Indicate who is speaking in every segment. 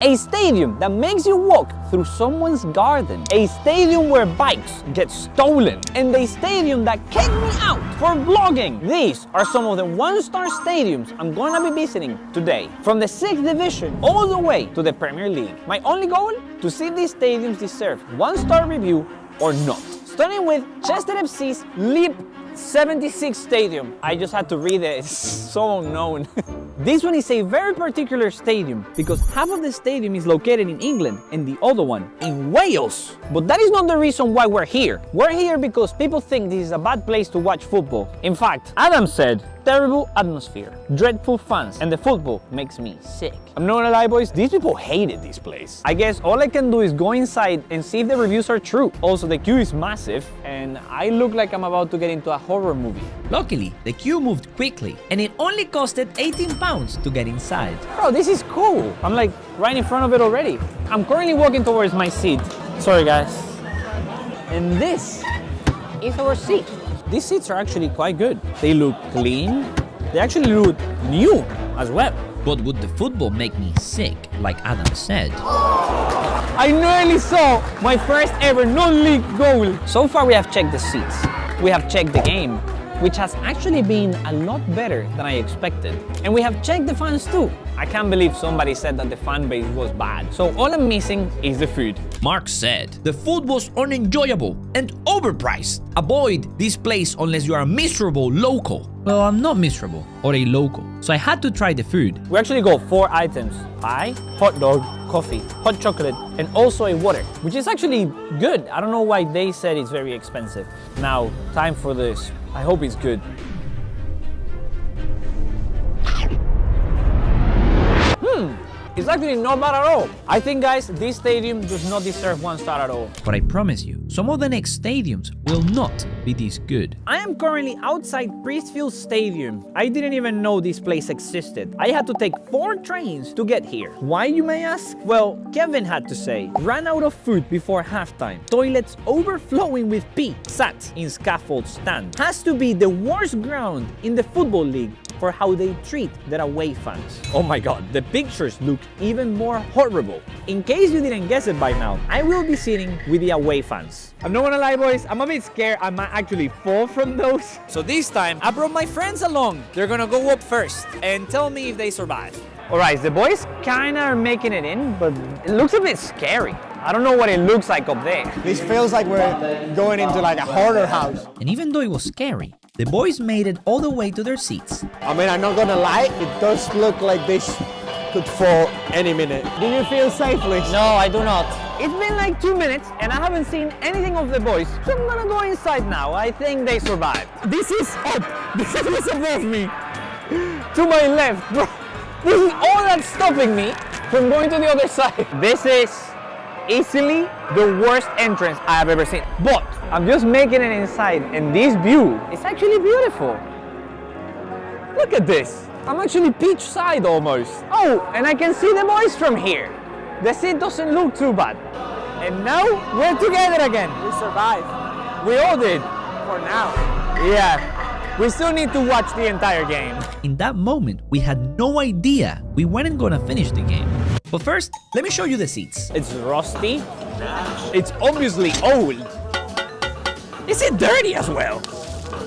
Speaker 1: A stadium that makes you walk through someone's garden. A stadium where bikes get stolen. And a stadium that kicked me out for vlogging. These are some of the one-star stadiums I'm gonna be visiting today. From the 6th division all the way to the Premier League. My only goal? To see if these stadiums deserve one-star review or not. Starting with Chester FC's Leap 76 Stadium. I just had to read it, it's so unknown. This one is a very particular stadium because half of the stadium is located in England and the other one in Wales. But that is not the reason why we're here. We're here because people think this is a bad place to watch football. In fact, Adam said, terrible atmosphere, dreadful fans, and the football makes me sick. I'm not gonna lie, boys, these people hated this place. I guess all I can do is go inside and see if the reviews are true. Also, the queue is massive and I look like I'm about to get into a horror movie.
Speaker 2: Luckily, the queue moved quickly and it only costed £18 to get inside.
Speaker 1: Bro, this is cool. I'm like right in front of it already. I'm currently walking towards my seat. Sorry guys. And this is our seat. These seats are actually quite good. They look clean. They actually look new as well.
Speaker 2: But would the football make me sick, like Adam said?
Speaker 1: I nearly saw my first ever non-league goal. So far we have checked the seats. We have checked the game, which has actually been a lot better than I expected. And we have checked the fans too. I can't believe somebody said that the fan base was bad. So all I'm missing is the food.
Speaker 2: Mark said, the food was unenjoyable and overpriced. Avoid this place unless you are a miserable local. Well, I'm not miserable or a local, so I had to try the food.
Speaker 1: We actually got 4 items: pie, hot dog, coffee, hot chocolate, and also a water, which is actually good. I don't know why they said it's very expensive. Now, time for this. I hope it's good. It's actually not bad at all. I think, guys, this stadium does not deserve 1 star at all.
Speaker 2: But I promise you, some of the next stadiums will not be this good.
Speaker 1: I am currently outside Priestfield Stadium. I didn't even know this place existed. I had to take 4 trains to get here. Why, you may ask? Well, Kevin had to say, ran out of food before halftime. Toilets overflowing with pee. Sat in scaffold stand. Has to be the worst ground in the Football League for how they treat their away fans. Oh my god, the pictures look even more horrible. In case you didn't guess it by now, I will be sitting with the away fans. I'm not gonna lie, boys, I'm a bit scared I might actually fall from those. So this time, I brought my friends along. They're gonna go up first and tell me if they survive. Alright, the boys kinda are making it in, but it looks a bit scary. I don't know what it looks like up there.
Speaker 3: This feels like we're going into like a horror house.
Speaker 2: And even though it was scary, the boys made it all the way to their seats.
Speaker 3: I mean, I'm not gonna lie, it does look like this could fall any minute. Do you feel safe, Liz?
Speaker 1: No, I do not. It's been like 2 minutes and I haven't seen anything of the boys. So I'm gonna go inside now. I think they survived. This is up. This is what's above me. To my left, bro. This is all that's stopping me from going to the other side. This is easily the worst entrance I have ever seen. But I'm just making it inside and this view is actually beautiful. Look at this. I'm actually beach side almost. Oh, and I can see the boys from here. The seat doesn't look too bad. And now we're together again.
Speaker 3: We survived.
Speaker 1: We all did.
Speaker 3: For now.
Speaker 1: Yeah. We still need to watch the entire game.
Speaker 2: In that moment, we had no idea we weren't gonna finish the game. But first, let me show you the seats.
Speaker 1: It's rusty. It's obviously old. Is it dirty as well?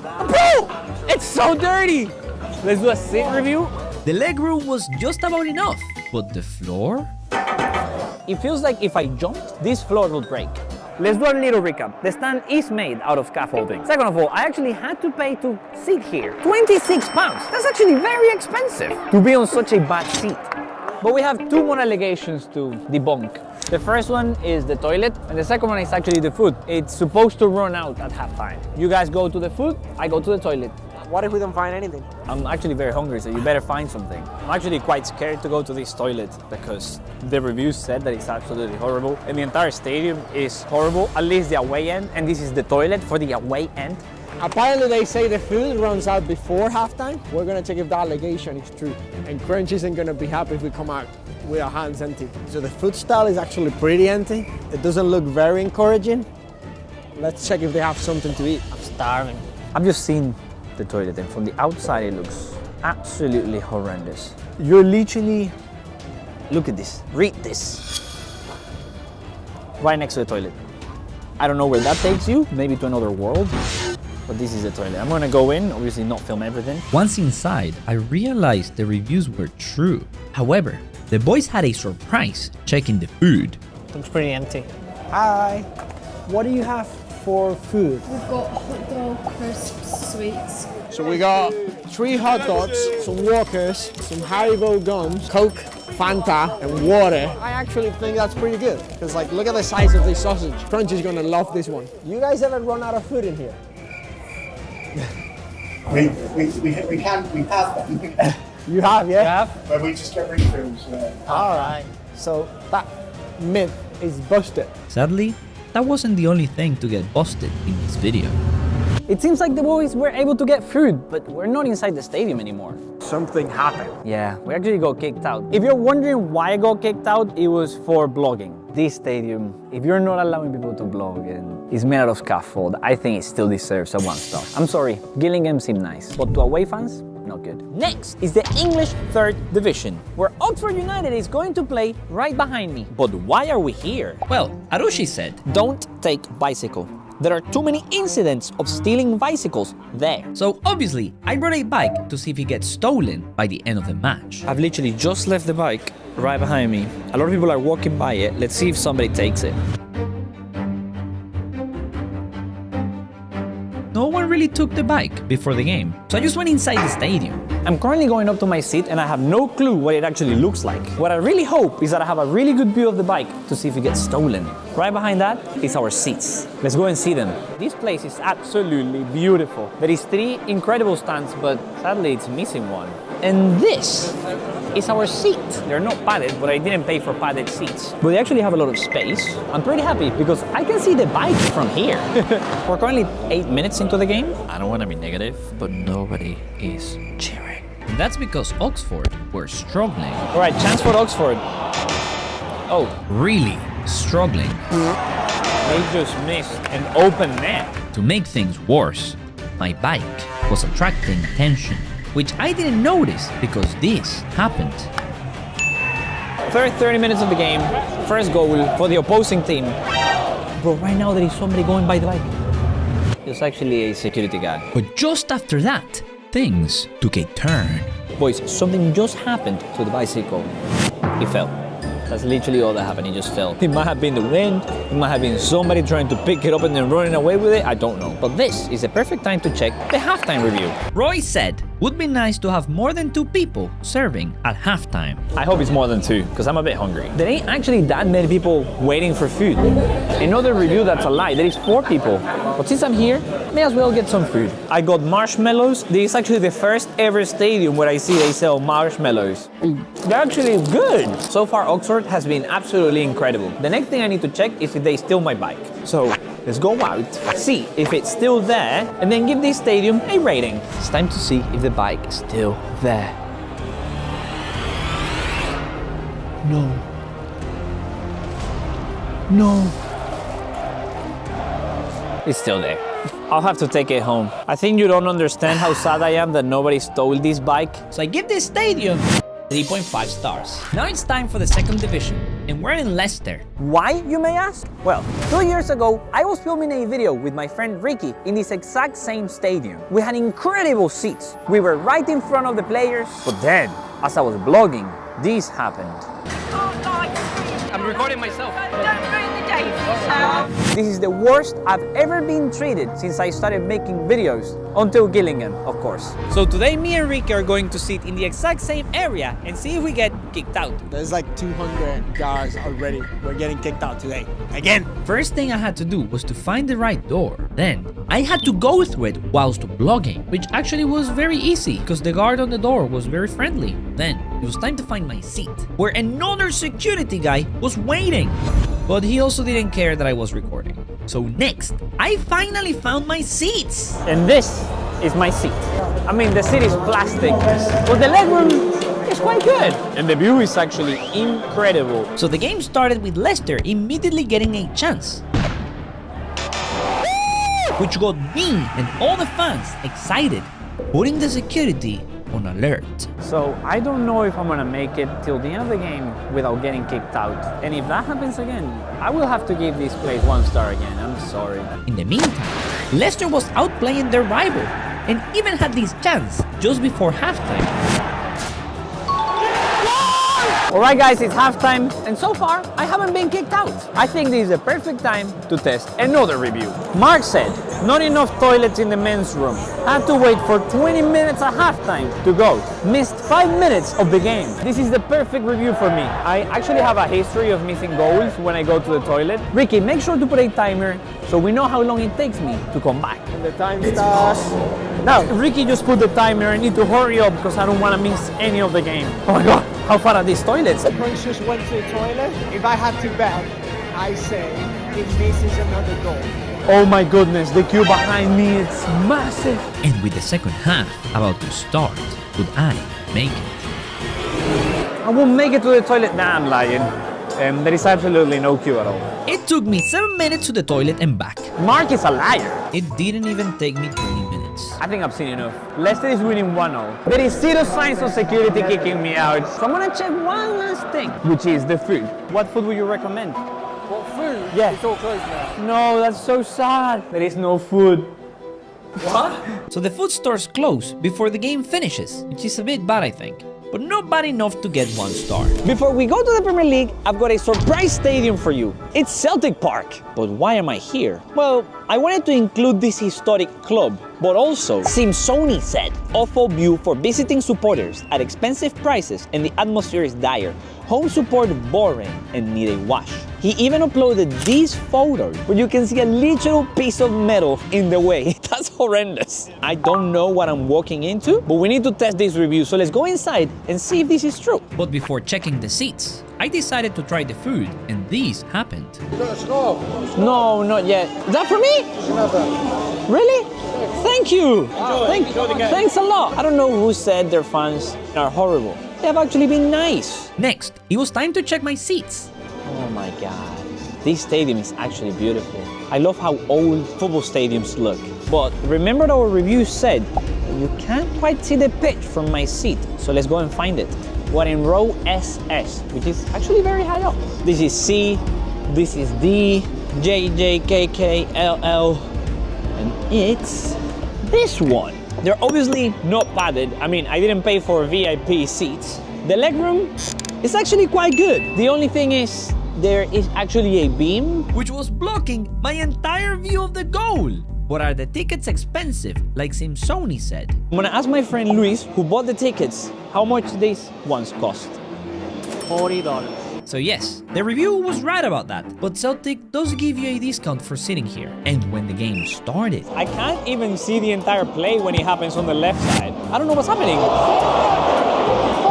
Speaker 1: Bro, it's so dirty. Let's do a seat review.
Speaker 2: The legroom was just about enough, but the floor?
Speaker 1: It feels like if I jumped, this floor will break. Let's do a little recap. The stand is made out of scaffolding. Second of all, I actually had to pay to sit here. £26. That's actually very expensive to be on such a bad seat. But we have 2 more allegations to debunk. The first one is the toilet, and the second one is actually the food. It's supposed to run out at halftime. You guys go to the food, I go to the toilet.
Speaker 3: What if we don't find anything?
Speaker 1: I'm actually very hungry, so you better find something. I'm actually quite scared to go to this toilet because the reviews said that it's absolutely horrible and the entire stadium is horrible, at least the away end, and this is the toilet for the away end.
Speaker 3: Apparently they say the food runs out before halftime. We're gonna check if that allegation is true. And Crunch isn't gonna be happy if we come out with our hands empty. So the food stall is actually pretty empty. It doesn't look very encouraging. Let's check if they have something to eat.
Speaker 1: I'm starving. I've just seen the toilet and from the outside it looks absolutely horrendous. You're literally Look at this. Read this. Right next to the toilet. I don't know where that takes you, maybe to another world, but this is the toilet. I'm gonna go in, obviously not film everything.
Speaker 2: Once inside, I realized the reviews were true. However, the boys had a surprise checking the food.
Speaker 3: Looks pretty empty. Hi. What do you have for food?
Speaker 4: We've got hot dog, crisps, sweets.
Speaker 3: So we got 3 hot dogs, some Walkers, some Haribo gums, Coke, Fanta, and water. I actually think that's pretty good, because like, look at the size of this sausage. Crunch is gonna love this one. You guys ever run out of food in here?
Speaker 5: We have them.
Speaker 3: You have, yeah?
Speaker 5: But we just get refills.
Speaker 3: All right. So that myth is busted.
Speaker 2: Sadly, that wasn't the only thing to get busted in this video.
Speaker 1: It seems like the boys were able to get food, but we're not inside the stadium anymore.
Speaker 3: Something happened.
Speaker 1: Yeah, we actually got kicked out. If you're wondering why I got kicked out, it was for blogging. This stadium, if you're not allowing people to blog and it's made out of scaffold, I think it still deserves a 1 star. I'm sorry, Gillingham seemed nice, but to away fans, not good. Next is the English 3rd Division, where Oxford United is going to play right behind me. But why are we here?
Speaker 2: Well, Arushi said,
Speaker 1: Don't take bicycle. There are too many incidents of stealing bicycles there.
Speaker 2: so obviously I brought a bike to see if it gets stolen by the end of the match.
Speaker 1: I've literally just left the bike right behind me. A lot of people are walking by it. Let's see if somebody takes it.
Speaker 2: No one really took the bike before the game, so I just went inside the stadium.
Speaker 1: I'm currently going up to my seat and I have no clue what it actually looks like. What I really hope is that I have a really good view of the bike to see if it gets stolen. Right behind that is our seats. Let's go and see them. This place is absolutely beautiful. There is 3 incredible stands, but sadly it's missing one. And this is our seat. They're not padded, but I didn't pay for padded seats. But they actually have a lot of space. I'm pretty happy because I can see the bike from here. We're currently 8 minutes into the game. I don't want to be negative, but nobody is cheering.
Speaker 2: And that's because Oxford were struggling,
Speaker 1: All right, chance for Oxford. Oh,
Speaker 2: really struggling.
Speaker 1: they just missed an open net.
Speaker 2: To make things worse, my bike was attracting attention, which I didn't notice because this happened.
Speaker 1: First 30 minutes of the game, first goal for the opposing team. Bro, right now there is somebody going by the bike. It's actually a security guy.
Speaker 2: But just after that, things took a turn.
Speaker 1: Boys, something just happened to the bicycle. He fell. That's literally all that happened, he just fell. It might have been the wind, it might have been somebody trying to pick it up and then running away with it, I don't know. But this is the perfect time to check the halftime review.
Speaker 2: Roy said, would be nice to have more than 2 people serving at halftime.
Speaker 1: I hope it's more than 2, because I'm a bit hungry. There ain't actually that many people waiting for food. Another review that's a lie, there is 4 people. But since I'm here, may as well get some food. I got marshmallows. This is actually the first ever stadium where I see they sell marshmallows. They're actually good. So far, Oxford has been absolutely incredible. The next thing I need to check is if they steal my bike. So let's go out, see if it's still there, and then give this stadium a rating. It's time to see if the bike is still there. No. No. It's still there. I'll have to take it home. I think you don't understand how sad I am that nobody stole this bike.
Speaker 2: So I give this stadium 3.5 stars. Now it's time for the 2nd division, and we're in Leicester.
Speaker 1: Why, you may ask? Well, 2 years ago, I was filming a video with my friend Ricky in this exact same stadium. We had incredible seats. We were right in front of the players. But then, as I was vlogging, this happened. I'm recording myself. This is the worst I've ever been treated since I started making videos, until Gillingham, of course. So today, me and Ricky are going to sit in the exact same area and see if we get kicked out.
Speaker 3: There's like 200 guards already. We're getting kicked out today. Again.
Speaker 2: First thing I had to do was to find the right door. Then, I had to go through it whilst vlogging, which actually was very easy because the guard on the door was very friendly. Then, it was time to find my seat, where another security guy was waiting. But he also didn't care that I was recording. So next, I finally found my seats.
Speaker 1: And this is my seat. I mean, the seat is plastic, but the legroom is quite good. And the view is actually incredible.
Speaker 2: So the game started with Leicester immediately getting a chance, which got me and all the fans excited, putting the security on alert.
Speaker 1: So I don't know if I'm gonna make it till the end of the game without getting kicked out. And if that happens again, I will have to give this place 1 star again. I'm sorry.
Speaker 2: In the meantime, Leicester was outplaying their rival and even had this chance just before halftime.
Speaker 1: Alright guys, it's halftime, and so far, I haven't been kicked out. I think this is the perfect time to test another review. Mark said, not enough toilets in the men's room. Had to wait for 20 minutes at halftime to go. Missed 5 minutes of the game. This is the perfect review for me. I actually have a history of missing goals when I go to the toilet. Ricky, make sure to put a timer so we know how long it takes me to come back.
Speaker 3: And the time starts.
Speaker 1: Now, Ricky just put the timer. I need to hurry up because I don't want to miss any of the game. Oh my god, how far are these toilets?
Speaker 3: Crunch just went to the toilet. If I had to bet, I say he misses another goal.
Speaker 1: Oh my goodness, the queue behind me, it's massive.
Speaker 2: And with the second half about to start, would I make it?
Speaker 1: I won't make it to the toilet. Nah, I'm lying. There is absolutely no queue at all.
Speaker 2: It took me 7 minutes to the toilet and back.
Speaker 1: Mark is a liar.
Speaker 2: It didn't even take me 20 minutes.
Speaker 1: I think I've seen enough. Leicester is winning 1-0. There is zero signs of security kicking me out. So I'm gonna check one last thing, which is the food. What food would you recommend?
Speaker 3: What food?
Speaker 1: Yeah.
Speaker 3: It's all closed now.
Speaker 1: No, that's so sad. There is no food.
Speaker 3: What?
Speaker 2: So the food stores close before the game finishes, which is a bit bad I think, but not bad enough to get 1 star.
Speaker 1: Before we go to the Premier League, I've got a surprise stadium for you. It's Celtic Park. But why am I here? Well, I wanted to include this historic club, but also, Simpsoni said, awful view for visiting supporters at expensive prices and the atmosphere is dire. Home support boring and need a wash. He even uploaded these photos where you can see a literal piece of metal in the way. That's horrendous. I don't know what I'm walking into, but we need to test this review. So let's go inside and see if this is true.
Speaker 2: But before checking the seats, I decided to try the food and this happened.
Speaker 1: No, not yet. Is that for me? Really? Thank you. Thanks a lot. I don't know who said their fans are horrible. They have actually been nice.
Speaker 2: Next, it was time to check my seats.
Speaker 1: Oh my god. This stadium is actually beautiful. I love how old football stadiums look. But remember our review said you can't quite see the pitch from my seat. So let's go and find it. We're in row SS, which is actually very high up. This is C, this is D, J, J, K, K, L, L, and it's this one. They're obviously not padded. I mean, I didn't pay for VIP seats. The legroom is actually quite good. The only thing is, there is actually a beam.
Speaker 2: Which was blocking my entire view of the goal. But are the tickets expensive, like Simpsoni said?
Speaker 1: I'm gonna ask my friend Luis, who bought the tickets, how much these ones cost.
Speaker 3: $40.
Speaker 2: So yes, the review was right about that, but Celtic does give you a discount for sitting here. And when the game started,
Speaker 1: I can't even see the entire play when it happens on the left side. I don't know what's happening.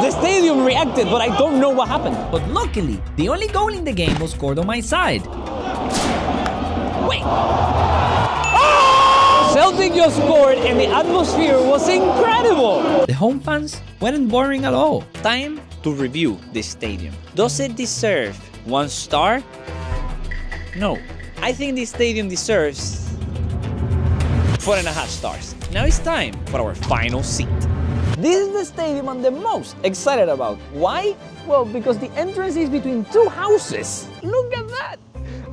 Speaker 1: The stadium reacted, but I don't know what happened.
Speaker 2: but luckily, the only goal in the game was scored on my side. Wait!
Speaker 1: Celtic just scored and the atmosphere was incredible.
Speaker 2: The home fans weren't boring at all.
Speaker 1: Time to review this stadium. Does it deserve 1 star? No. I think this stadium deserves 4.5 stars. Now it's time for our final seat. This is the stadium I'm the most excited about. Why? Well, because the entrance is between 2 houses. Look at that.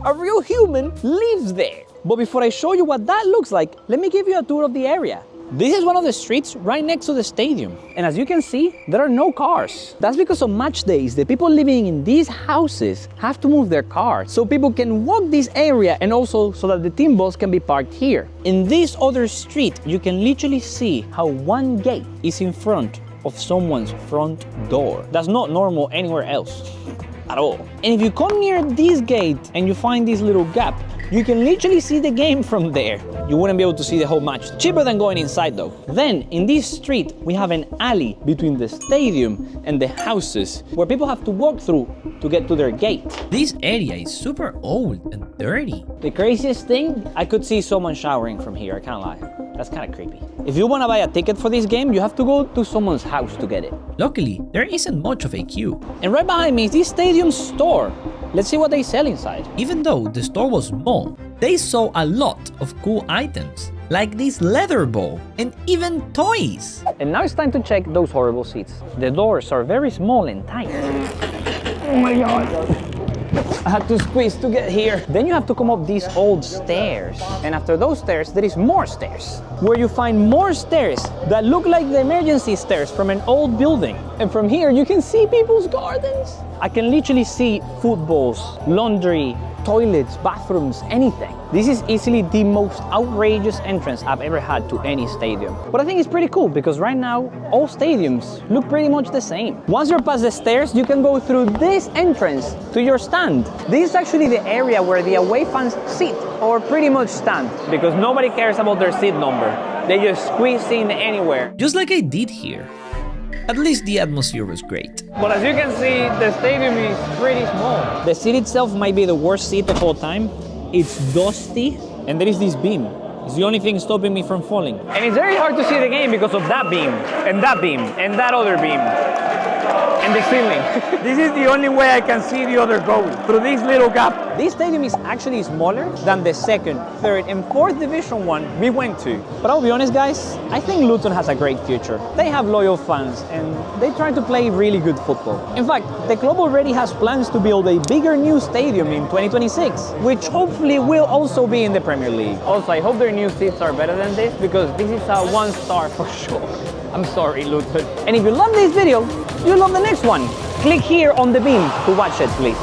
Speaker 1: A real human lives there. But before I show you what that looks like, let me give you a tour of the area. This is one of the streets right next to the stadium. And as you can see, there are no cars. That's because on match days, the people living in these houses have to move their cars so people can walk this area and also so that the team bus can be parked here. In this other street, you can literally see how one gate is in front of someone's front door. That's not normal anywhere else at all. And if you come near this gate and you find this little gap, you can literally see the game from there. You wouldn't be able to see the whole match. Cheaper than going inside though. Then, in this street, we have an alley between the stadium and the houses where people have to walk through to get to their gate.
Speaker 2: This area is super old and dirty.
Speaker 1: The craziest thing, I could see someone showering from here, I can't lie. That's kind of creepy. If you want to buy a ticket for this game, you have to go to someone's house to get it.
Speaker 2: Luckily, there isn't much of a queue.
Speaker 1: And right behind me is this stadium store. Let's see what they sell inside.
Speaker 2: Even though the store was small, they saw a lot of cool items. like this leather ball, and even toys.
Speaker 1: And now it's time to check those horrible seats. The doors are very small and tight. Oh my god! I had to squeeze to get here. Then you have to come up these old stairs. And after those stairs, there is more stairs, where you find more stairs that look like the emergency stairs from an old building. And from here, you can see people's gardens. I can literally see footballs, laundry, toilets, bathrooms, anything. This is easily the most outrageous entrance I've ever had to any stadium. But I think it's pretty cool because right now, all stadiums look pretty much the same. Once you're past the stairs, you can go through this entrance to your stand. This is actually the area where the away fans sit or pretty much stand because nobody cares about their seat number. They just squeeze in anywhere.
Speaker 2: Just like I did here. At least the atmosphere was great.
Speaker 1: But as you can see, the stadium is pretty small. The seat itself might be the worst seat of all time. It's dusty, and there is this beam. It's the only thing stopping me from falling. And it's very hard to see the game because of that beam, and that other beam. And the ceiling. This is the only way I can see the other goal, through this little gap. This stadium is actually smaller than the second, third, and fourth division one we went to. But I'll be honest, guys, I think Luton has a great future. They have loyal fans, and they try to play really good football. In fact, the club already has plans to build a bigger new stadium in 2026, which hopefully will also be in the Premier League. Also, I hope their new seats are better than this, because this is a 1-star for sure. I'm sorry, Luton. And if you love this video, you'll love the next one. Click here on the beam to watch it, please.